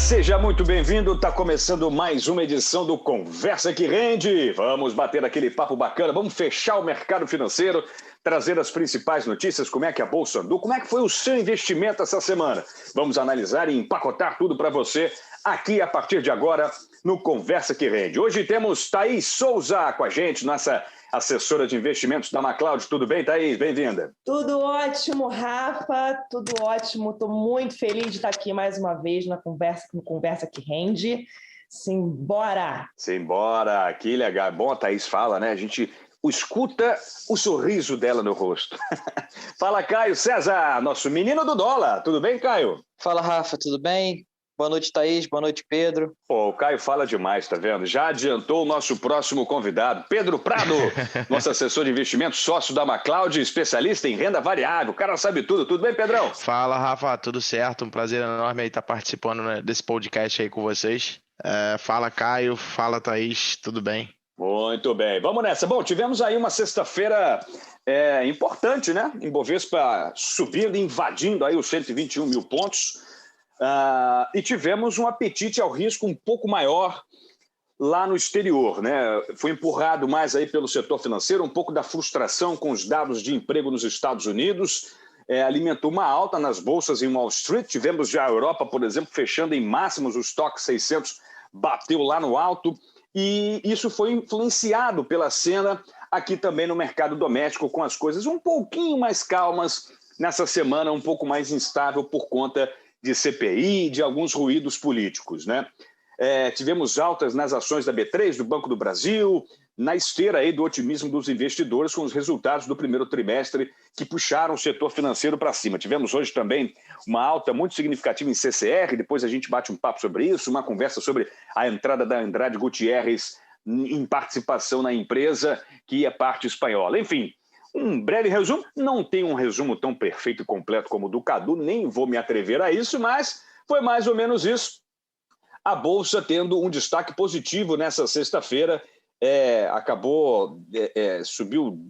seja muito bem-vindo. Está começando mais uma edição do Conversa que Rende. Vamos bater aquele papo bacana, vamos fechar o mercado financeiro, trazer as principais notícias, como é que a Bolsa andou, como é que foi o seu investimento essa semana. Vamos analisar e empacotar tudo para você aqui a partir de agora no Conversa que Rende. Hoje temos Thaís Souza com a gente, nossa assessora de investimentos da MacLeod. Tudo bem, Thaís? Bem-vinda. Tudo ótimo, Rafa, tudo ótimo. Estou muito feliz de estar aqui mais uma vez no Conversa que Rende. Simbora! Simbora, que legal. Bom, a Thaís fala, né? A gente escuta o sorriso dela no rosto. Fala, Caio César, nosso menino do dólar. Tudo bem, Caio? Fala, Rafa, tudo bem? Boa noite, Thaís. Boa noite, Pedro. Pô, o Caio fala demais, tá vendo? Já adiantou o nosso próximo convidado, Pedro Prado, nosso assessor de investimentos, sócio da MacLeod, especialista em renda variável. O cara sabe tudo. Tudo bem, Pedrão? Fala, Rafa. Tudo certo? Um prazer enorme aí estar participando, né, desse podcast aí com vocês. Fala, Caio. Fala, Thaís. Tudo bem? Muito bem. Vamos nessa. Bom, tivemos aí uma sexta-feira importante, né? Ibovespa subindo, invadindo aí os 121 mil pontos. E tivemos um apetite ao risco um pouco maior lá no exterior, né? Foi empurrado mais aí pelo setor financeiro, um pouco da frustração com os dados de emprego nos Estados Unidos, alimentou uma alta nas bolsas em Wall Street. Tivemos já a Europa, por exemplo, fechando em máximos, o estoque 600 bateu lá no alto, e isso foi influenciado pela cena aqui também no mercado doméstico, com as coisas um pouquinho mais calmas nessa semana, um pouco mais instável por conta de CPI, de alguns ruídos políticos, né? Tivemos altas nas ações da B3, do Banco do Brasil, na esteira aí do otimismo dos investidores com os resultados do primeiro trimestre que puxaram o setor financeiro para cima. Tivemos hoje também uma alta muito significativa em CCR, depois a gente bate um papo sobre isso, uma conversa sobre a entrada da Andrade Gutierrez em participação na empresa, que é parte espanhola. Enfim, um breve resumo, não tem um resumo tão perfeito e completo como o do Cadu, nem vou me atrever a isso, mas foi mais ou menos isso. A Bolsa tendo um destaque positivo nessa sexta-feira, subiu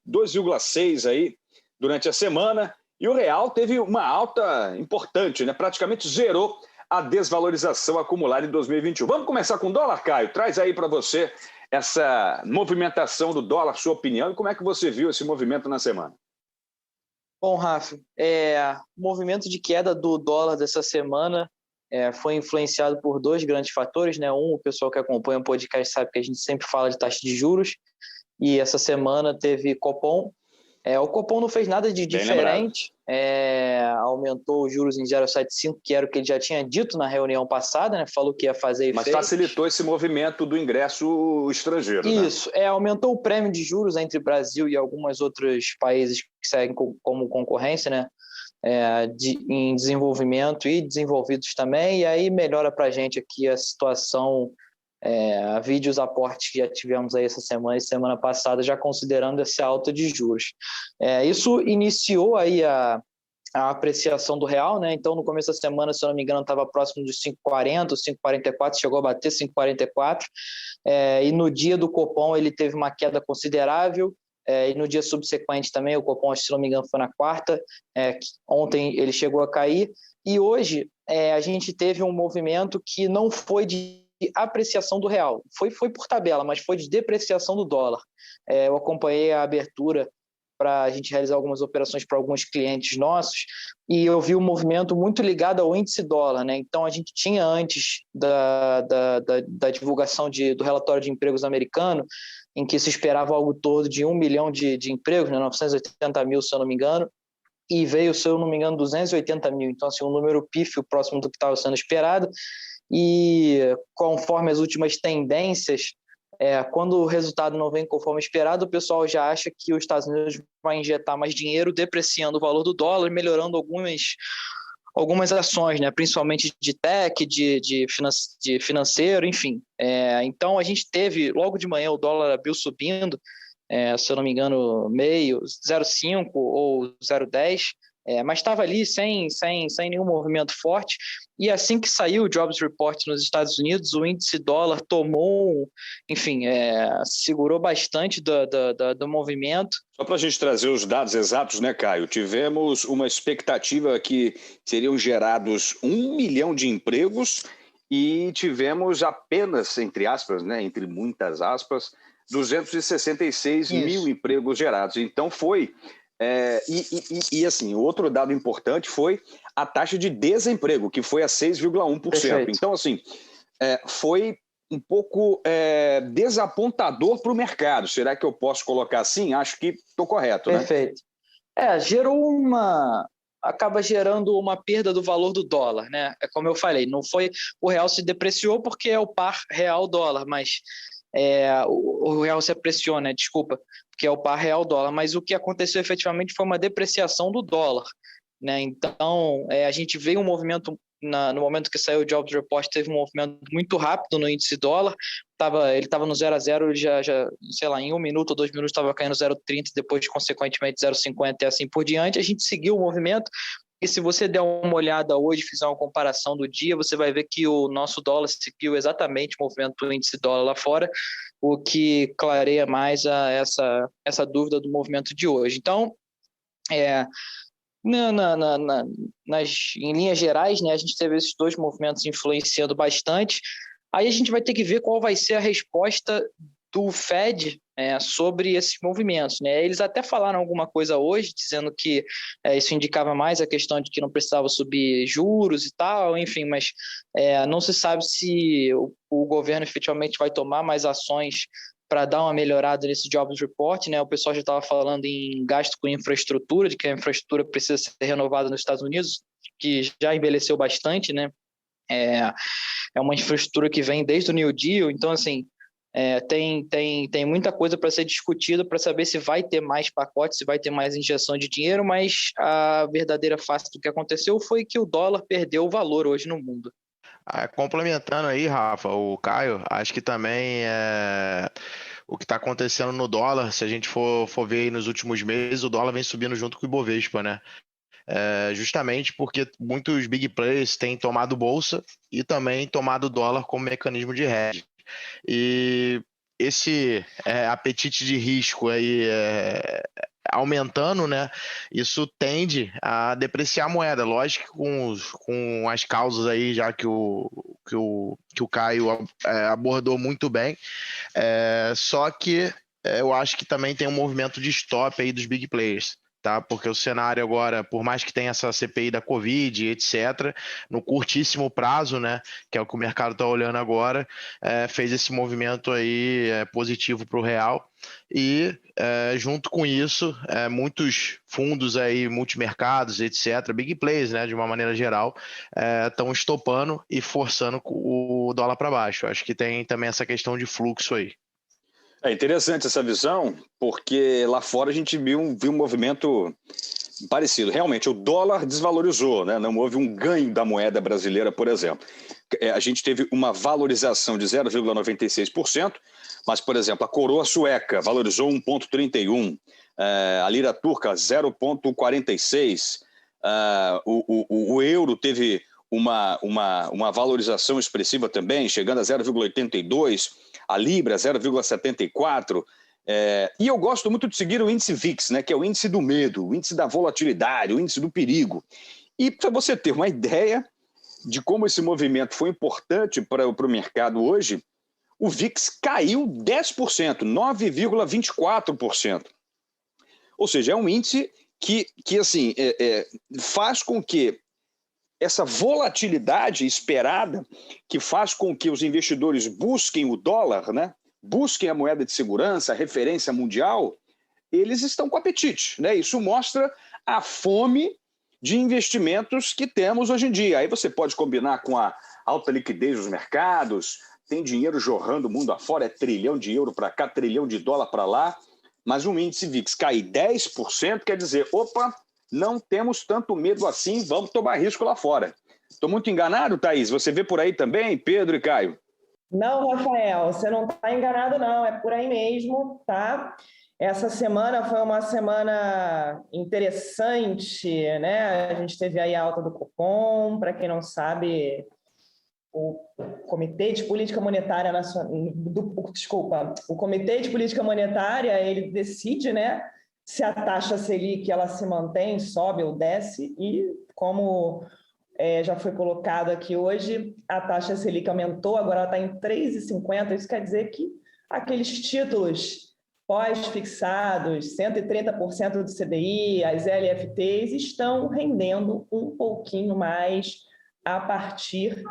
2,6 aí durante a semana, e o real teve uma alta importante, né? Praticamente zerou a desvalorização acumulada em 2021. Vamos começar com o dólar, Caio? Traz aí para você essa movimentação do dólar, sua opinião, e como é que você viu esse movimento na semana? Bom, Rafa, o movimento de queda do dólar dessa semana foi influenciado por dois grandes fatores, né? O pessoal que acompanha o podcast sabe que a gente sempre fala de taxa de juros, e essa semana teve Copom. O Copom não fez nada de diferente, aumentou os juros em 0,75, que era o que ele já tinha dito na reunião passada, né? Falou que ia fazer e Mas fez. facilitou esse movimento do ingresso estrangeiro. Isso, né? Aumentou o prêmio de juros entre Brasil e alguns outros países que seguem como concorrência, né? Em desenvolvimento e desenvolvidos também, e aí melhora para a gente aqui a situação, vídeos aportes que já tivemos aí essa semana e semana passada, já considerando essa alta de juros. Isso iniciou aí a apreciação do real, né? Então no começo da semana, se eu não me engano, estava próximo dos 5,40, 5,44, chegou a bater 5,44, e no dia do Copom ele teve uma queda considerável. E no dia subsequente também, o Copom, se não me engano, foi na quarta, ontem ele chegou a cair, e hoje a gente teve um movimento que não foi de apreciação do real, foi por tabela, mas foi de depreciação do dólar. Eu acompanhei a abertura para a gente realizar algumas operações para alguns clientes nossos, e eu vi um movimento muito ligado ao índice dólar, né? Então a gente tinha, antes da divulgação do relatório de empregos americano, em que se esperava algo todo de 1 milhão de empregos, né? 980 mil, se eu não me engano, e veio, se eu não me engano, 280 mil. Então, assim, um número pífio próximo do que estava sendo esperado. E conforme as últimas tendências, quando o resultado não vem conforme esperado, o pessoal já acha que os Estados Unidos vai injetar mais dinheiro, depreciando o valor do dólar, melhorando algumas ações, né? Principalmente de tech, de financeiro, enfim. Então, a gente teve, logo de manhã, o dólar abriu subindo, se eu não me engano, 0,5 ou 0,10, mas estava ali sem nenhum movimento forte, E assim que saiu o Jobs Report nos Estados Unidos, o índice dólar tomou, enfim, segurou bastante do movimento. Só para a gente trazer os dados exatos, né, Caio? Tivemos uma expectativa que seriam gerados 1 milhão de empregos e tivemos apenas, entre aspas, né, entre muitas aspas, 266 mil empregos gerados. Então foi... assim, outro dado importante foi a taxa de desemprego, que foi a 6,1%. Perfeito. Então, assim, foi um pouco desapontador para o mercado. Será que eu posso colocar assim? Acho que estou correto, né? Perfeito. Acaba gerando uma perda do valor do dólar, né? É como eu falei, não foi o real se depreciou porque é o par real-dólar, mas o real se apreciou, né? Desculpa, porque é o par real-dólar, mas o que aconteceu efetivamente foi uma depreciação do dólar, né? Então, a gente vê um movimento, no momento que saiu o Jobs Report, teve um movimento muito rápido no índice dólar, ele estava no 0 a 0, ele já, sei lá, em 1 minuto ou 2 minutos estava caindo 0,30, depois, consequentemente, 0,50 e assim por diante. A gente seguiu o movimento, e se você der uma olhada hoje, fizer uma comparação do dia, você vai ver que o nosso dólar seguiu exatamente o movimento do índice dólar lá fora, o que clareia mais essa dúvida do movimento de hoje. Então, em linhas gerais, né, a gente teve esses dois movimentos influenciando bastante. Aí a gente vai ter que ver qual vai ser a resposta do Fed sobre esses movimentos, né? Eles até falaram alguma coisa hoje, dizendo que isso indicava mais a questão de que não precisava subir juros e tal, enfim, mas não se sabe se o governo efetivamente vai tomar mais ações para dar uma melhorada nesse Jobs Report, né? O pessoal já estava falando em gasto com infraestrutura, de que a infraestrutura precisa ser renovada nos Estados Unidos, que já envelheceu bastante, né? É uma infraestrutura que vem desde o New Deal, então, assim, tem muita coisa para ser discutida para saber se vai ter mais pacotes, se vai ter mais injeção de dinheiro, mas a verdadeira face do que aconteceu foi que o dólar perdeu o valor hoje no mundo. Complementando aí, Rafa, o Caio, acho que também o que está acontecendo no dólar, se a gente for ver aí nos últimos meses, o dólar vem subindo junto com o Ibovespa, né? Justamente porque muitos big players têm tomado bolsa e também tomado dólar como mecanismo de hedge. E esse apetite de risco aí aumentando, né? Isso tende a depreciar a moeda. Lógico que com as causas aí, já que o Caio abordou muito bem. Só que eu acho que também tem um movimento de stop aí dos big players. Tá? Porque o cenário agora, por mais que tenha essa CPI da Covid, etc., no curtíssimo prazo, né, que é o que o mercado está olhando agora, fez esse movimento aí positivo para o real e junto com isso, muitos fundos aí, multimercados, etc., big players, né, de uma maneira geral, estão estopando e forçando o dólar para baixo. Acho que tem também essa questão de fluxo aí. É interessante essa visão, porque lá fora a gente viu um movimento parecido. Realmente, o dólar desvalorizou, né? Não houve um ganho da moeda brasileira, por exemplo. A gente teve uma valorização de 0,96%, mas, por exemplo, a coroa sueca valorizou 1,31%, a lira turca 0,46%, o euro teve uma valorização expressiva também, chegando a 0,82%, a Libra 0,74%, e eu gosto muito de seguir o índice VIX, né, que é o índice do medo, o índice da volatilidade, o índice do perigo. E para você ter uma ideia de como esse movimento foi importante para o mercado hoje, o VIX caiu 10%, 9,24%. Ou seja, é um índice que assim, faz com que essa volatilidade esperada, que faz com que os investidores busquem o dólar, né? Busquem a moeda de segurança, a referência mundial, eles estão com apetite, né? Isso mostra a fome de investimentos que temos hoje em dia. Aí você pode combinar com a alta liquidez dos mercados, tem dinheiro jorrando o mundo afora, trilhão de euro para cá, trilhão de dólar para lá, mas um índice VIX cair 10% quer dizer, opa, não temos tanto medo assim, vamos tomar risco lá fora. Estou muito enganado, Thaís? Você vê por aí também, Pedro e Caio? Não, Rafael, você não está enganado, não. É por aí mesmo, tá? Essa semana foi uma semana interessante, né? A gente teve aí a alta do Copom, para quem não sabe, o Comitê de Política Monetária Nacional, o Comitê de Política Monetária, ele decide, né, se a taxa Selic ela se mantém, sobe ou desce, e como já foi colocado aqui hoje, a taxa Selic aumentou, agora ela está em 3,50, isso quer dizer que aqueles títulos pós-fixados, 130% do CDI, as LFTs, estão rendendo um pouquinho mais a partir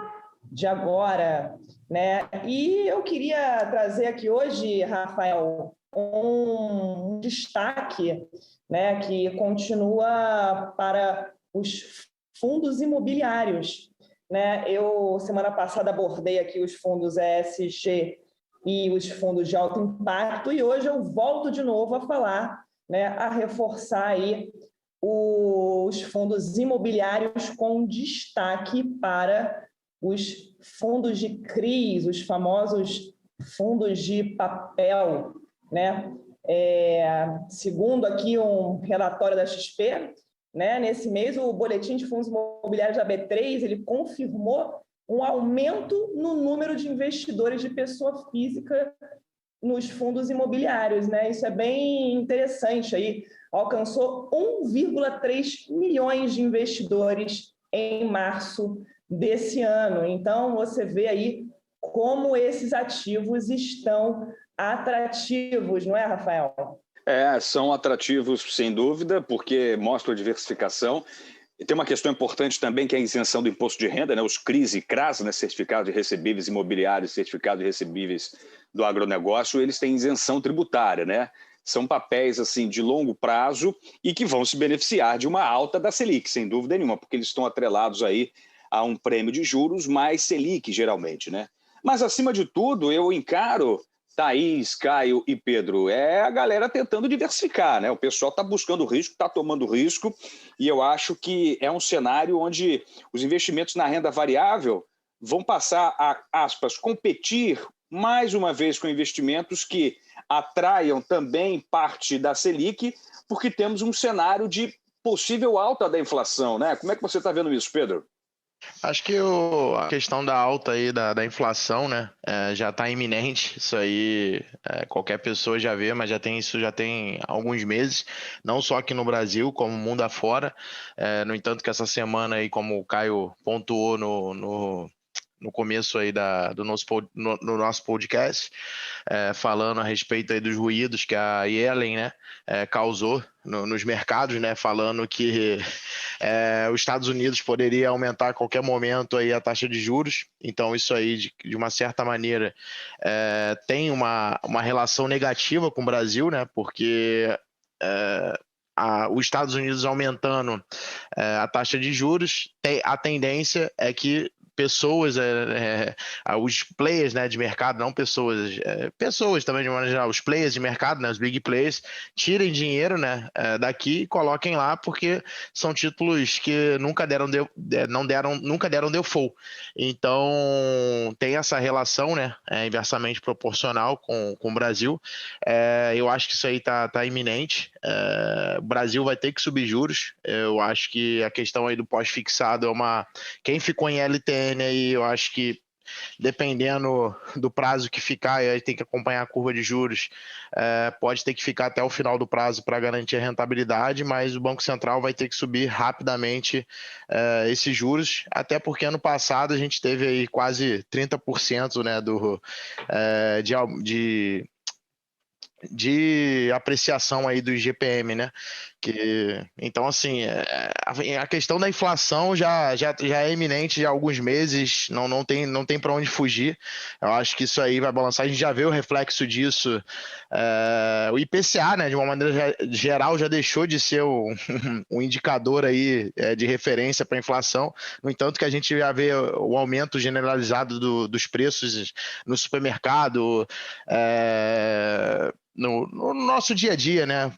de agora, né? E eu queria trazer aqui hoje, Rafael, um destaque, né, que continua para os fundos imobiliários, né? Eu, semana passada, abordei aqui os fundos ESG e os fundos de alto impacto, e hoje eu volto de novo a falar, né, a reforçar aí os fundos imobiliários com destaque para os fundos de CRIs, os famosos fundos de papel, né? Segundo aqui um relatório da XP, né, nesse mês o boletim de fundos imobiliários da B3 ele confirmou um aumento no número de investidores de pessoa física nos fundos imobiliários, né? Isso é bem interessante aí. Alcançou 1,3 milhões de investidores em março desse ano. Então, você vê aí como esses ativos estão atrativos, não é, Rafael? São atrativos, sem dúvida, porque mostram a diversificação. E tem uma questão importante também, que é a isenção do imposto de renda, né? Os CRIs e CRAS, né? Certificados de recebíveis imobiliários, certificados de recebíveis do agronegócio, eles têm isenção tributária, né? São papéis assim, de longo prazo e que vão se beneficiar de uma alta da Selic, sem dúvida nenhuma, porque eles estão atrelados aí a um prêmio de juros mais Selic, geralmente, né? Mas, acima de tudo, eu encaro, Thaís, Caio e Pedro, a galera tentando diversificar, né? O pessoal está buscando risco, está tomando risco, e eu acho que é um cenário onde os investimentos na renda variável vão passar a, aspas, competir mais uma vez com investimentos que atraiam também parte da Selic, porque temos um cenário de possível alta da inflação, né? Como é que você está vendo isso, Pedro? Acho que a questão da alta aí da inflação, né, já está iminente. Isso aí qualquer pessoa já vê, mas isso já tem alguns meses, não só aqui no Brasil, como mundo afora. No entanto, que essa semana aí, como o Caio pontuou no começo aí do no nosso podcast, falando a respeito aí dos ruídos que a Yellen, né, causou nos mercados, né, falando que os Estados Unidos poderia aumentar a qualquer momento aí a taxa de juros. Então isso aí, de uma certa maneira, tem uma relação negativa com o Brasil, né, porque os Estados Unidos aumentando a taxa de juros, a tendência é que pessoas, os players, né, de mercado, não pessoas, pessoas também de maneira geral, os players de mercado, né, os big players, tirem dinheiro, né, daqui e coloquem lá, porque são títulos que nunca deram default. Então tem essa relação, né, inversamente proporcional com o Brasil. Eu acho que isso aí tá iminente. O Brasil vai ter que subir juros. Eu acho que a questão aí do pós-fixado quem ficou em LTN aí, eu acho que dependendo do prazo que ficar, aí tem que acompanhar a curva de juros, pode ter que ficar até o final do prazo para garantir a rentabilidade, mas o Banco Central vai ter que subir rapidamente esses juros, até porque ano passado a gente teve aí quase 30%, né, de apreciação aí do IGPM, né? Então, assim, a questão da inflação já é iminente há alguns meses, não tem para onde fugir. Eu acho que isso aí vai balançar. A gente já vê o reflexo disso. O IPCA, né, de uma maneira geral, já deixou de ser um indicador aí de referência para a inflação. No entanto, que a gente já vê o aumento generalizado dos preços no supermercado, no nosso dia a dia, né?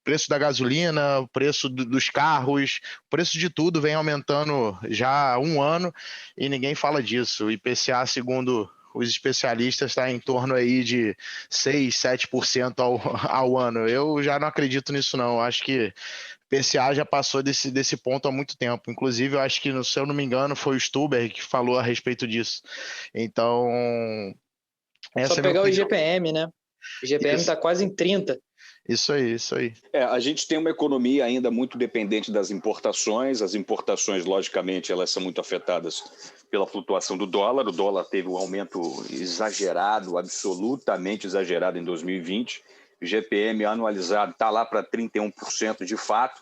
Preço da gasolina, o preço dos carros, o preço de tudo vem aumentando já há um ano e ninguém fala disso. O IPCA, segundo os especialistas estão em torno aí de 6, 7% ao ano. Eu já não acredito nisso, não. Eu acho que PCA já passou desse ponto há muito tempo. Inclusive, eu acho que, se eu não me engano, foi o Stuber que falou a respeito disso. Então, essa Só é a minha pegar o opinião. IGPM, né? O IGPM está quase em 30. Isso aí. A gente tem uma economia ainda muito dependente das importações. As importações, logicamente, elas são muito afetadas pela flutuação do dólar. O dólar teve um aumento exagerado, absolutamente exagerado em 2020. O GPM anualizado está lá para 31% de fato.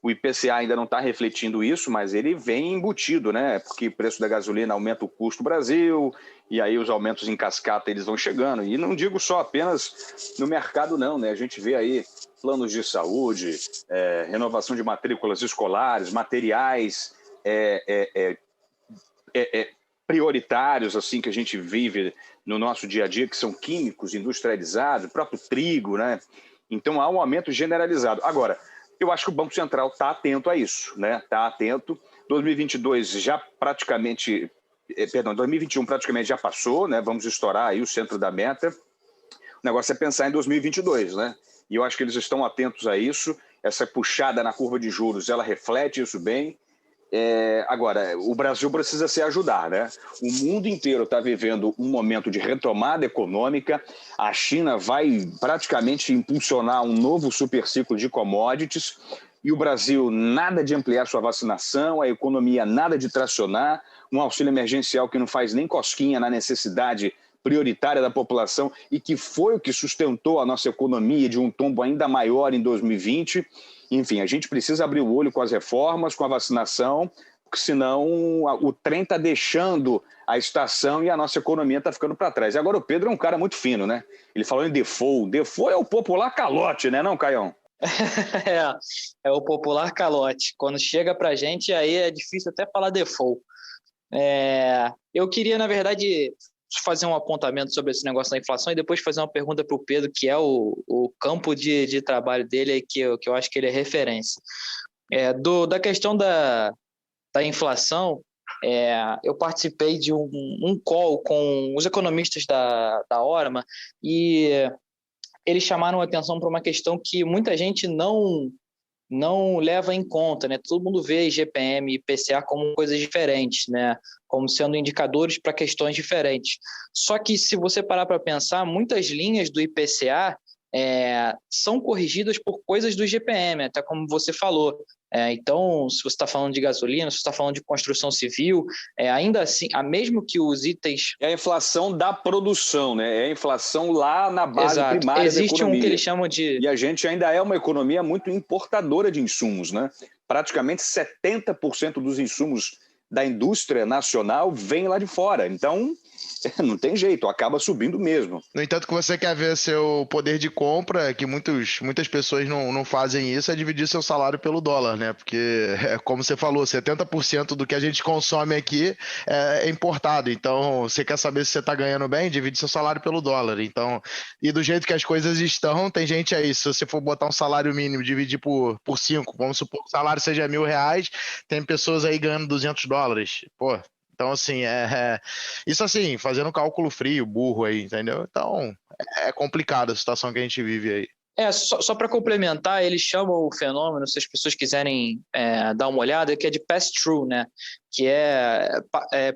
O IPCA ainda não está refletindo isso, mas ele vem embutido, né? Porque o preço da gasolina aumenta o custo do Brasil, e aí os aumentos em cascata eles vão chegando. E não digo só apenas no mercado, não, né? A gente vê aí planos de saúde, renovação de matrículas escolares, materiais prioritários assim que a gente vive no nosso dia a dia, que são químicos, industrializados, o próprio trigo, né? Então há um aumento generalizado. Agora, eu acho que o Banco Central está atento a isso, né? Está atento. 2022 já praticamente, 2021 praticamente já passou, né? Vamos estourar aí o centro da meta. O negócio é pensar em 2022, né? E eu acho que eles estão atentos a isso. Essa puxada na curva de juros, ela reflete isso bem. Agora, o Brasil precisa se ajudar, né? O mundo inteiro está vivendo um momento de retomada econômica. A China vai praticamente impulsionar um novo superciclo de commodities e o Brasil nada de ampliar sua vacinação, a economia nada de tracionar, um auxílio emergencial que não faz nem cosquinha na necessidade prioritária da população e que foi o que sustentou a nossa economia de um tombo ainda maior em 2020. Enfim, a gente precisa abrir o olho com as reformas, com a vacinação, porque senão o trem está deixando a estação e a nossa economia está ficando para trás. E agora o Pedro é um cara muito fino, né? Ele falou em default. Default é o popular calote, né, não, Caião? É o popular calote. Quando chega para a gente, aí é difícil até falar default. Eu queria, na verdade, fazer um apontamento sobre esse negócio da inflação e depois fazer uma pergunta para o Pedro, que é o campo de trabalho dele, que eu acho que ele é referência. Da questão da inflação, eu participei de um call com os economistas da Orma e eles chamaram a atenção para uma questão que muita gente não leva em conta, né? Todo mundo vê IGPM e IPCA como coisas diferentes, né? Como sendo indicadores para questões diferentes. Só que, se você parar para pensar, muitas linhas do IPCA são corrigidas por coisas do IGPM, até como você falou. Então, se você está falando de gasolina, se você está falando de construção civil, ainda assim, mesmo que os itens... É a inflação da produção, né? É a inflação lá na base Exato. primária da economia. Existe um que eles chamam de... E a gente ainda é uma economia muito importadora de insumos, né? Praticamente 70% dos insumos da indústria nacional vem lá de fora. Então, não tem jeito, acaba subindo mesmo. No entanto, que você quer ver seu poder de compra, que muitas pessoas não fazem isso, é dividir seu salário pelo dólar, né? Porque, como você falou, 70% do que a gente consome aqui é importado. Então, você quer saber se você está ganhando bem, divide seu salário pelo dólar. Então, e do jeito que as coisas estão, tem gente aí, se você for botar um salário mínimo, dividir por 5, vamos supor que o salário seja R$1.000, tem pessoas aí ganhando $200. Pô, então, assim, isso assim, fazendo um cálculo frio, burro aí, entendeu? Então, é complicado a situação que a gente vive aí. Só para complementar, eles chamam o fenômeno, se as pessoas quiserem dar uma olhada, que é de pass-through, né? Que é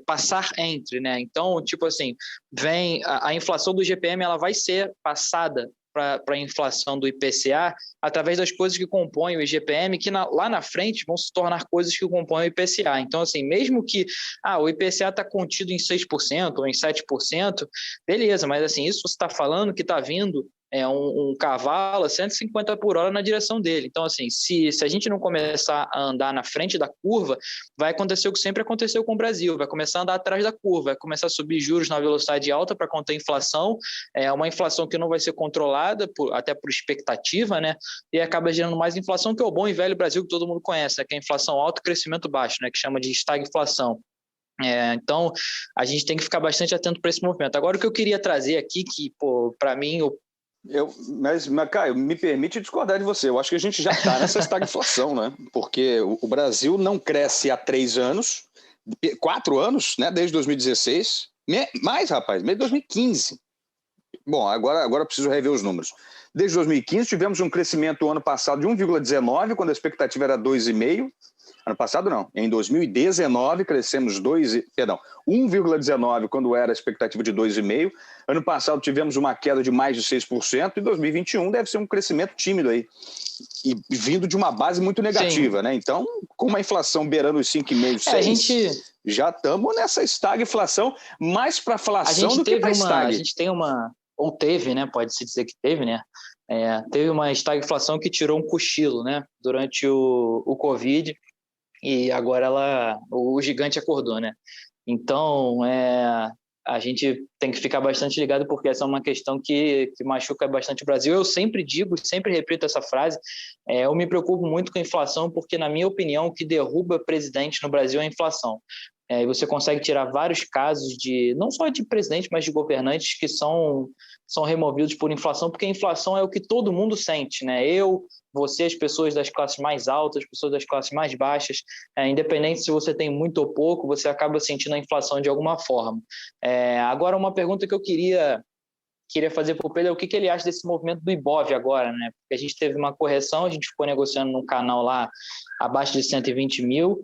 passar entre, né? Então, tipo assim, vem a inflação do IGPM, ela vai ser passada para a inflação do IPCA através das coisas que compõem o IGPM, que lá na frente vão se tornar coisas que compõem o IPCA. Então, assim, mesmo que o IPCA está contido em 6% ou em 7%, beleza, mas assim, isso você está falando que está vindo um cavalo a 150 por hora na direção dele. Então, assim, se a gente não começar a andar na frente da curva, vai acontecer o que sempre aconteceu com o Brasil, vai começar a andar atrás da curva, vai começar a subir juros na velocidade alta para conter a inflação, uma inflação que não vai ser controlada, até por expectativa, né? E acaba gerando mais inflação, que é o bom e velho Brasil que todo mundo conhece, né? Que é a inflação alta e crescimento baixo, né? Que chama de estagflação. Então, a gente tem que ficar bastante atento para esse movimento. Agora, o que eu queria trazer aqui, que, para mim, Mas, Caio, me permite discordar de você. Eu acho que a gente já está nessa estagflação, né? Porque o Brasil não cresce há 3 anos, 4 anos, né? Desde 2016. Mais, rapaz, mês de 2015. Bom, agora eu preciso rever os números. Desde 2015 tivemos um crescimento ano passado de 1,19, quando a expectativa era 2,5. Ano passado não, em 2019 crescemos 1,19 quando era a expectativa de 2,5. Ano passado tivemos uma queda de mais de 6%, e 2021 deve ser um crescimento tímido aí, e vindo de uma base muito negativa, Sim. né? Então, com uma inflação beirando os 5,5%, 6%, já estamos nessa estagflação, mais para inflação do que para estag. A gente tem ou teve, né? Pode-se dizer que teve, né? Teve uma estagflação que tirou um cochilo, né? Durante o Covid. E agora o gigante acordou, né? Então, a gente tem que ficar bastante ligado, porque essa é uma questão que machuca bastante o Brasil. Eu sempre digo, sempre repito essa frase, eu me preocupo muito com a inflação, porque, na minha opinião, o que derruba presidente no Brasil é a inflação. E você consegue tirar vários casos não só de presidente, mas de governantes que são removidos por inflação, porque a inflação é o que todo mundo sente, né? Você, as pessoas das classes mais altas, as pessoas das classes mais baixas, independente se você tem muito ou pouco, você acaba sentindo a inflação de alguma forma. Agora, uma pergunta que eu queria fazer para o Pedro é o que ele acha desse movimento do Ibov agora, né? Porque a gente teve uma correção, a gente ficou negociando num canal lá abaixo de 120 mil,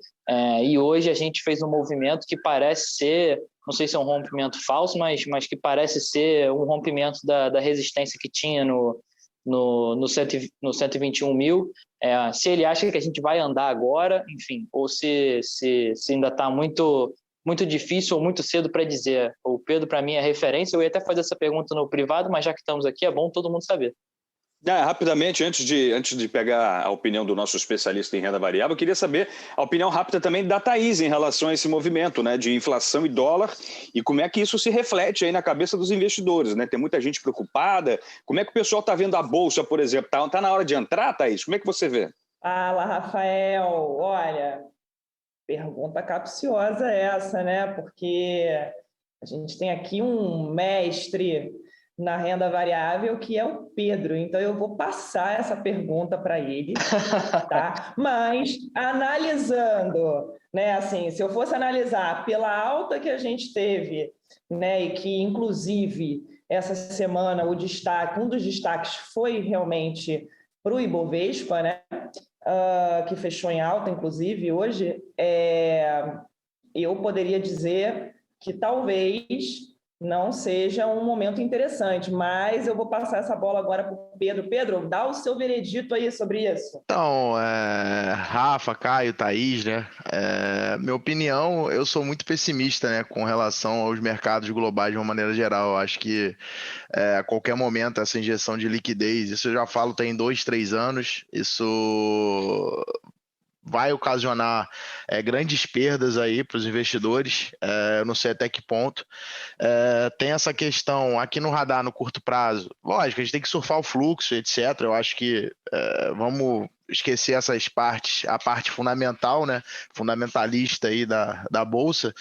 e hoje a gente fez um movimento que parece ser, não sei se é um rompimento falso, mas que parece ser um rompimento da resistência que tinha no 121 mil, se ele acha que a gente vai andar agora, enfim, ou se ainda está muito difícil ou muito cedo para dizer. O Pedro, para mim, é referência. Eu ia até fazer essa pergunta no privado, mas já que estamos aqui, é bom todo mundo saber. Rapidamente, antes de pegar a opinião do nosso especialista em renda variável, eu queria saber a opinião rápida também da Thaís em relação a esse movimento, né, de inflação e dólar, e como é que isso se reflete aí na cabeça dos investidores, né? Tem muita gente preocupada. Como é que o pessoal está vendo a Bolsa, por exemplo? Tá na hora de entrar, Thaís? Como é que você vê? Fala, Rafael. Olha, pergunta capciosa essa, né? Porque a gente tem aqui um mestre na renda variável, que é o Pedro. Então, eu vou passar essa pergunta para ele, tá? Mas, analisando, né, assim, se eu fosse analisar pela alta que a gente teve, né, e que, inclusive, essa semana, um dos destaques foi realmente para o Ibovespa, né, que fechou em alta, inclusive, hoje, eu poderia dizer que talvez não seja um momento interessante, mas eu vou passar essa bola agora para o Pedro. Pedro, dá o seu veredito aí sobre isso. Então, Rafa, Caio, Thaís, né? Minha opinião, eu sou muito pessimista, né, com relação aos mercados globais de uma maneira geral. Eu acho que a qualquer momento essa injeção de liquidez, isso eu já falo tem 2, 3 anos, isso vai ocasionar grandes perdas aí para os investidores, eu não sei até que ponto. Tem essa questão aqui no radar no curto prazo, lógico, a gente tem que surfar o fluxo, etc. Eu acho que vamos esquecer essas partes, a parte fundamental, né, fundamentalista aí da Bolsa,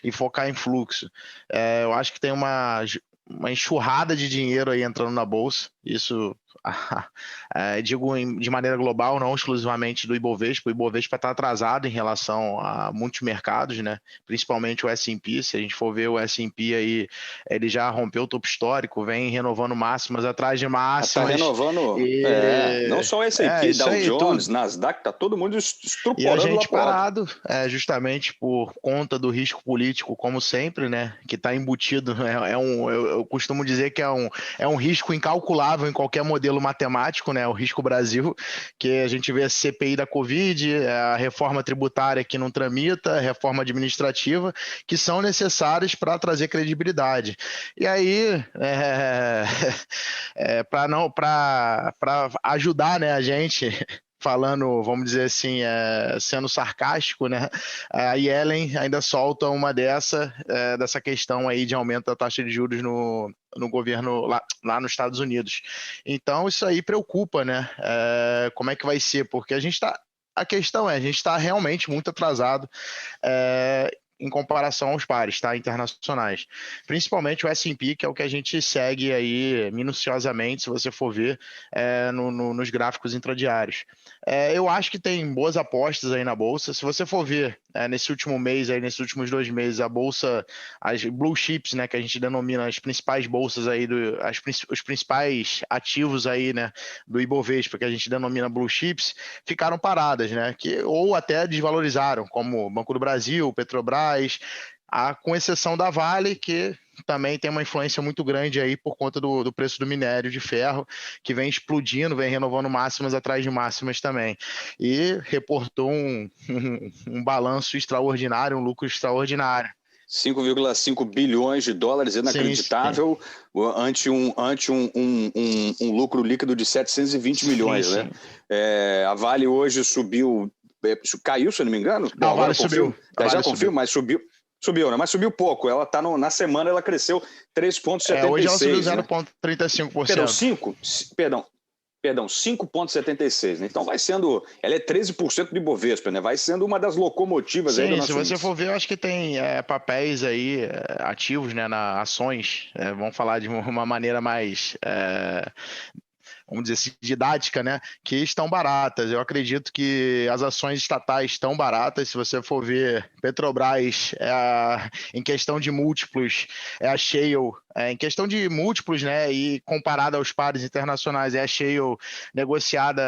e focar em fluxo. Eu acho que tem uma enxurrada de dinheiro aí entrando na Bolsa, isso digo de maneira global, não exclusivamente do Ibovespa. O Ibovespa está atrasado em relação a muitos mercados, né? Principalmente o S&P. Se a gente for ver o S&P aí, ele já rompeu o topo histórico, vem renovando máximas atrás de máximas. Está renovando, não só o S&P, Dow Jones, Nasdaq, está todo mundo estruporando. E a gente parado, justamente por conta do risco político, como sempre, né? Que está embutido, eu costumo dizer que é um risco incalculável em qualquer modelo matemático, né? O risco Brasil, que a gente vê a CPI da Covid, a reforma tributária que não tramita, a reforma administrativa, que são necessárias para trazer credibilidade. E aí, para ajudar, né, a gente, falando, vamos dizer assim, sendo sarcástico, né? A Yellen ainda solta uma dessa questão aí de aumento da taxa de juros no governo lá nos Estados Unidos. Então, isso aí preocupa, né? Como é que vai ser? Porque a gente está realmente muito atrasado em comparação aos pares, tá, internacionais. Principalmente o S&P, que é o que a gente segue aí minuciosamente, se você for ver nos gráficos intradiários. Eu acho que tem boas apostas aí na Bolsa. Se você for ver nesse último mês, aí, nesses últimos 2 meses, a bolsa, as blue chips, né, que a gente denomina as principais bolsas aí, os principais ativos aí, né, do Ibovespa, que a gente denomina blue chips, ficaram paradas, né, ou até desvalorizaram, como Banco do Brasil, Petrobras, com exceção da Vale, que também tem uma influência muito grande aí por conta do preço do minério de ferro, que vem explodindo, vem renovando máximas atrás de máximas também. E reportou um balanço extraordinário, um lucro extraordinário. 5,5 bilhões de dólares, inacreditável, ante um lucro líquido de 720 milhões, né? A Vale hoje subiu, caiu, se eu não me engano? Não, a Vale subiu. Já confio, mas subiu. Subiu, né? Mas subiu pouco. Ela tá na semana, ela cresceu 3,76. Hoje ela subiu 0,35%. Perdão, 5,76. Né? Então vai sendo. Ela é 13% do Ibovespa, né? Vai sendo uma das locomotivas aí do nosso índice. Se você for ver, eu acho que tem papéis aí ativos, né? Ações. Vamos falar de uma maneira mais. Vamos dizer assim, didática, né, que estão baratas. Eu acredito que as ações estatais estão baratas. Se você for ver, Petrobras, em questão de múltiplos, é a Shale, em questão de múltiplos, né, e comparada aos pares internacionais, é a Shale negociada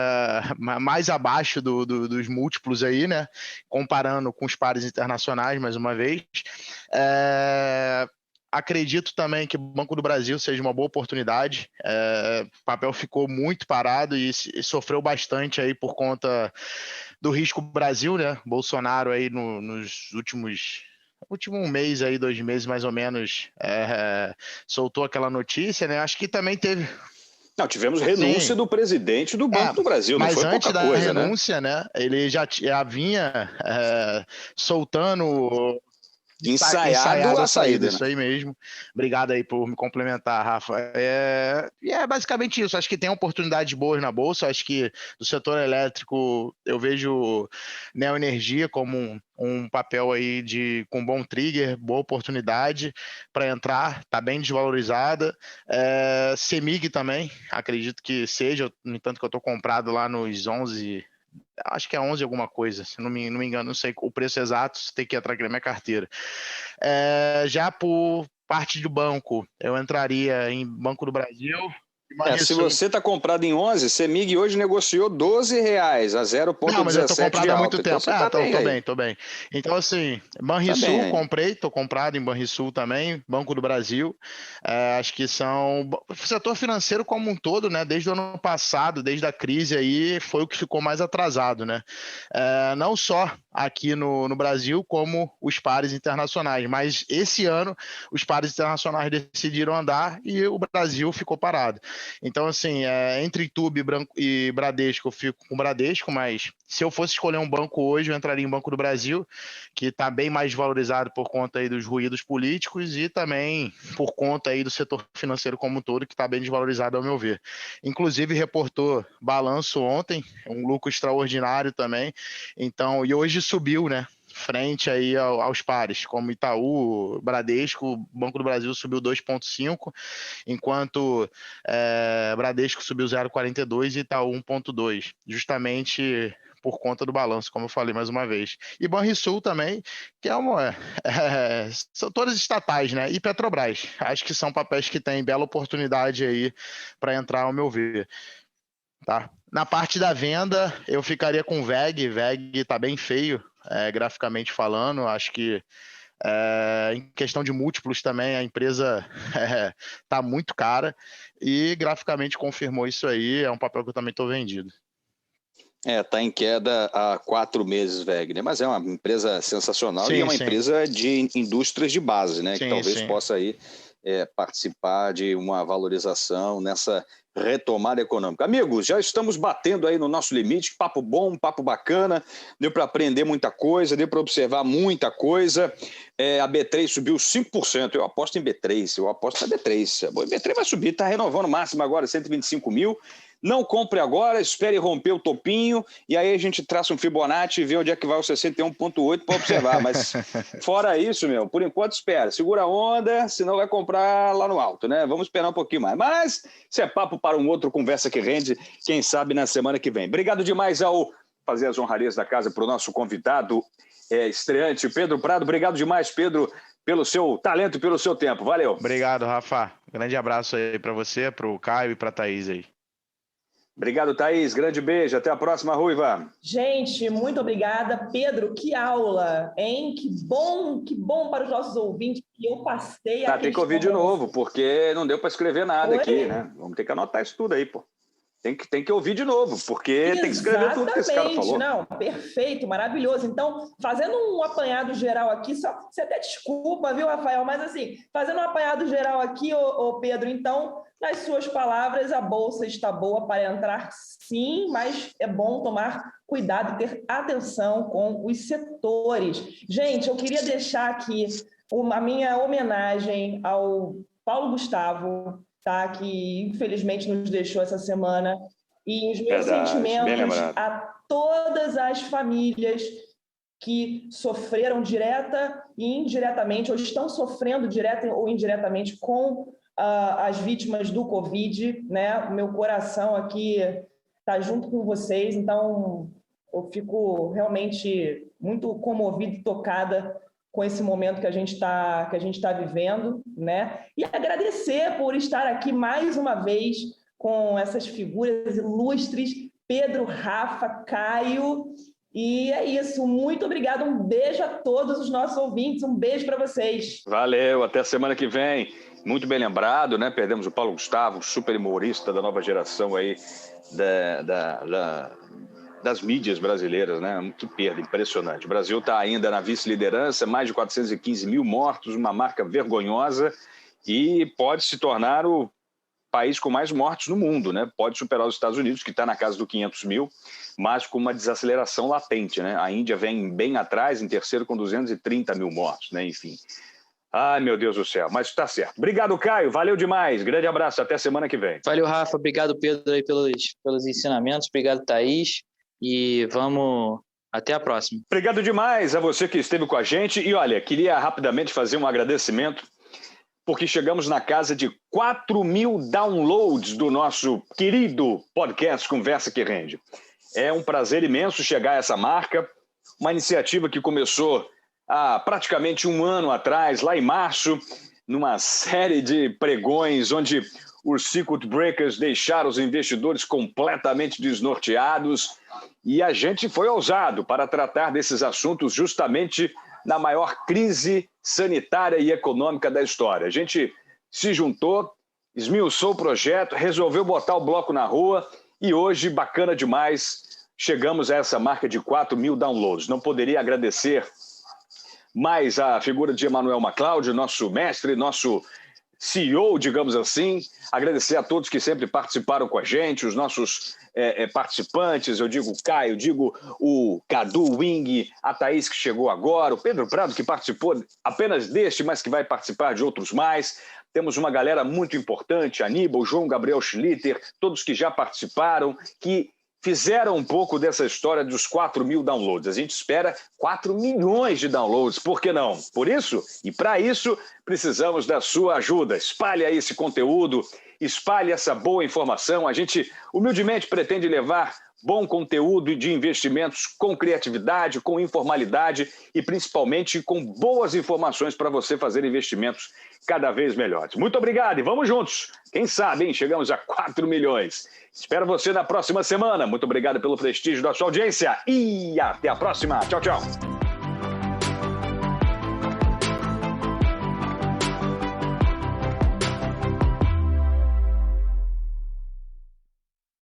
mais abaixo dos múltiplos aí, né, comparando com os pares internacionais, mais uma vez. Acredito também que o Banco do Brasil seja uma boa oportunidade. O papel ficou muito parado e sofreu bastante aí por conta do risco Brasil, né? Bolsonaro aí nos último mês aí, 2 meses mais ou menos, soltou aquela notícia, né? Acho que também teve... Não, tivemos renúncia do presidente do Banco do Brasil, não foi pouca coisa, né? Mas antes da renúncia, né? Ele já vinha soltando... Ensaiado a saída, né? Isso aí mesmo. Obrigado aí por me complementar, Rafa. E é basicamente isso. Acho que tem oportunidades boas na Bolsa. Acho que do setor elétrico eu vejo Neoenergia como um papel aí com bom trigger, boa oportunidade para entrar. Está bem desvalorizada. CEMIG também, acredito que seja. No entanto que eu estou comprado lá nos 11... Acho que é 11 alguma coisa, se não me engano, não sei o preço exato, tem que ir atrás da minha carteira. Já por parte do banco, eu entraria em Banco do Brasil. Se você está comprado em 11, CEMIG hoje negociou R$12 a 0,17 Não, mas eu estou comprado há muito tempo. Então, tô bem. Então, assim, Banrisul, comprei, estou comprado em Banrisul também, Banco do Brasil. Acho que são... O setor financeiro como um todo, né, desde o ano passado, desde a crise aí, foi o que ficou mais atrasado, né? Não só aqui no Brasil, como os pares internacionais. Mas esse ano, os pares internacionais decidiram andar e o Brasil ficou parado. Então, assim, entre Itaú e Bradesco, eu fico com o Bradesco, mas se eu fosse escolher um banco hoje, eu entraria em Banco do Brasil, que está bem mais valorizado por conta aí dos ruídos políticos e também por conta aí do setor financeiro como um todo, que está bem desvalorizado, ao meu ver. Inclusive, reportou balanço ontem, um lucro extraordinário também, então, e hoje subiu, né? Frente aí aos pares, como Itaú, Bradesco, Banco do Brasil subiu 2,5, enquanto Bradesco subiu 0,42 e Itaú 1,2, justamente por conta do balanço, como eu falei mais uma vez. E Banrisul também, que são todas estatais, né? E Petrobras, acho que são papéis que têm bela oportunidade aí para entrar, ao meu ver. Tá? Na parte da venda, eu ficaria com o VEG. VEG está bem feio, graficamente falando. Acho que em questão de múltiplos também, a empresa está muito cara e graficamente confirmou isso aí. É um papel que eu também estou vendido. Está em queda há 4 meses, Wegner, mas é uma empresa sensacional e é uma empresa de indústrias de base, né? Que talvez possa aí participar de uma valorização nessa retomada econômica. Amigos, já estamos batendo aí no nosso limite, papo bom, papo bacana, deu para aprender muita coisa, deu para observar muita coisa. A B3 subiu 5%, eu aposto em B3, eu aposto na B3. O B3 vai subir, está renovando o máximo agora, 125 mil. Não compre agora, espere romper o topinho e aí a gente traça um Fibonacci e vê onde é que vai o 61,8 para observar. Mas fora isso, por enquanto espera. Segura a onda, senão vai comprar lá no alto, né? Vamos esperar um pouquinho mais. Mas isso é papo para um outro Conversa que Rende, quem sabe na semana que vem. Obrigado demais ao fazer as honrarias da casa para o nosso convidado estreante, Pedro Prado. Obrigado demais, Pedro, pelo seu talento e pelo seu tempo. Valeu. Obrigado, Rafa. Grande abraço aí para você, para o Caio e para a Thaís aí. Obrigado, Thaís. Grande beijo. Até a próxima, Ruiva. Gente, muito obrigada. Pedro, que aula, hein? Que bom para os nossos ouvintes que eu passei a Tem que ouvir de novo, porque não deu para escrever nada aqui, né? Vamos ter que anotar isso tudo aí, pô. Tem que ouvir de novo, porque Exatamente. tem que escrever tudo que esse cara falou. Não, perfeito, maravilhoso. Então, fazendo um apanhado geral aqui, você até desculpa, viu, Rafael? Mas assim, fazendo um apanhado geral aqui, ô Pedro, então, nas suas palavras, a bolsa está boa para entrar sim, mas é bom tomar cuidado e ter atenção com os setores. Gente, eu queria deixar aqui a minha homenagem ao Paulo Gustavo, tá, que infelizmente nos deixou essa semana, e os meus sentimentos a todas as famílias que sofreram direta e indiretamente, ou estão sofrendo direta ou indiretamente com as vítimas do Covid, né? O meu coração aqui está junto com vocês, então eu fico realmente muito comovida e tocada com esse momento que a gente está vivendo, né? E agradecer por estar aqui mais uma vez com essas figuras ilustres, Pedro, Rafa, Caio, e é isso. Muito obrigada, um beijo a todos os nossos ouvintes, um beijo para vocês. Valeu, até semana que vem. Muito bem lembrado, né? Perdemos o Paulo Gustavo, super humorista da nova geração aí das mídias brasileiras, né? Que perda, impressionante. O Brasil está ainda na vice-liderança, mais de 415 mil mortos, uma marca vergonhosa, e pode se tornar o país com mais mortes no mundo, né? Pode superar os Estados Unidos, que está na casa dos 500 mil, mas com uma desaceleração latente, né? A Índia vem bem atrás, em terceiro, com 230 mil mortos, né? Enfim. Ai, meu Deus do céu, mas está certo. Obrigado, Caio, valeu demais. Grande abraço, até semana que vem. Valeu, Rafa. Obrigado, Pedro, aí pelos ensinamentos. Obrigado, Thaís. E vamos até a próxima. Obrigado demais a você que esteve com a gente. E olha, queria rapidamente fazer um agradecimento, porque chegamos na casa de 4.000 downloads do nosso querido podcast Conversa que Rende. É um prazer imenso chegar a essa marca, uma iniciativa que começou há praticamente um ano atrás, lá em março, numa série de pregões onde os circuit breakers deixaram os investidores completamente desnorteados, e a gente foi ousado para tratar desses assuntos justamente na maior crise sanitária e econômica da história. A gente se juntou, esmiuçou o projeto, resolveu botar o bloco na rua, e hoje, bacana demais, chegamos a essa marca de 4.000 downloads. Não poderia agradecer mais a figura de Emanuel MacLeod, nosso mestre, nosso CEO, digamos assim. Agradecer a todos que sempre participaram com a gente, os nossos participantes, eu digo o Caio, digo o Cadu Wing, a Thaís que chegou agora, o Pedro Prado que participou apenas deste, mas que vai participar de outros mais. Temos uma galera muito importante, Aníbal, João Gabriel Schlitter, todos que já participaram, que fizeram um pouco dessa história dos 4.000 downloads. A gente espera 4 milhões de downloads, por que não? Por isso, e para isso, precisamos da sua ajuda. Espalhe aí esse conteúdo, espalhe essa boa informação. A gente humildemente pretende levar bom conteúdo de investimentos com criatividade, com informalidade e principalmente com boas informações para você fazer investimentos cada vez melhores. Muito obrigado e vamos juntos. Quem sabe, hein? Chegamos a 4 milhões. Espero você na próxima semana. Muito obrigado pelo prestígio da sua audiência e até a próxima. Tchau, tchau.